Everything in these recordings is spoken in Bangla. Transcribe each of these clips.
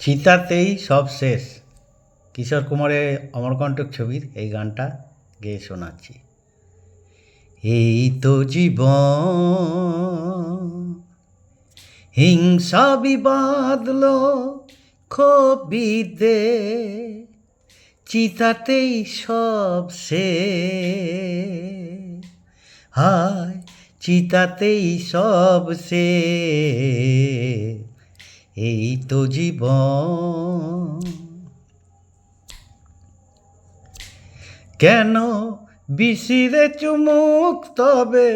চিতাতেই সব শেষ। কিশোর কুমারের অমরকণ্টক ছবির এই গানটা গেয়ে শোনাচ্ছি। এই তো জীবন, হিংসা বিবাদল ক্ষোভ বিদ্বেষ, চিতাতেই সব শেষ। হায় চিতাতেই সব শেষ। এই তো জীবন। কেন বিষিরে চুমুক তবে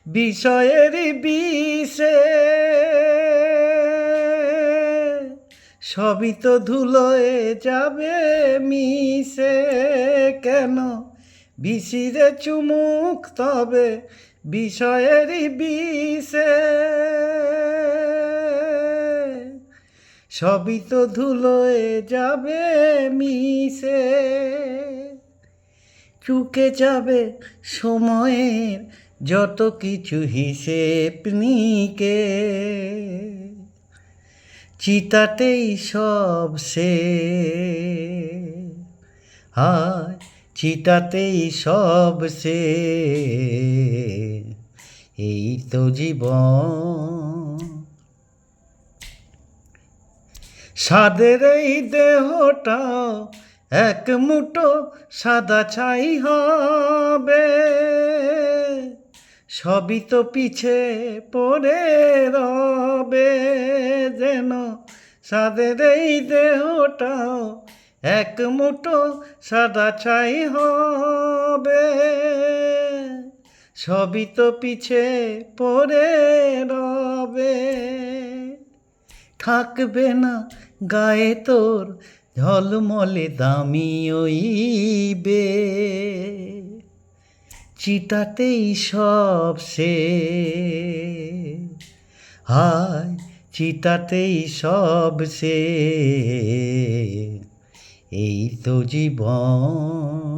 বিষয়েরই বিষে, সবই তো ধুলোয় যাবে মিশে। কেন বিষিরে চুমুক তবে বিষয়েরই বিষে, সবই তো ধুলোয় যাবে মিশে। চুকে যাবে সময়ের যত কিছু হিসেব নিকে, চিতাতেই সব শেষ। হায় চিতাতেই সব শেষ। এই তো জীবন। সাদের এই দেহটাও এক মুঠো সাদা ছাই হবে, সবই তো পিছে পড়ে রবে। যেন সাদের এই দেহটাও এক মুঠো সাদা ছাই হবে, সবই তো পিছে পড়ে রবে। থাকবে না গায়ে তোর ঝলমলে দামি ওই বেশ, চিতাতেই সব শেষ। হায় চিতাতেই সব শেষ। এই তো জীবন।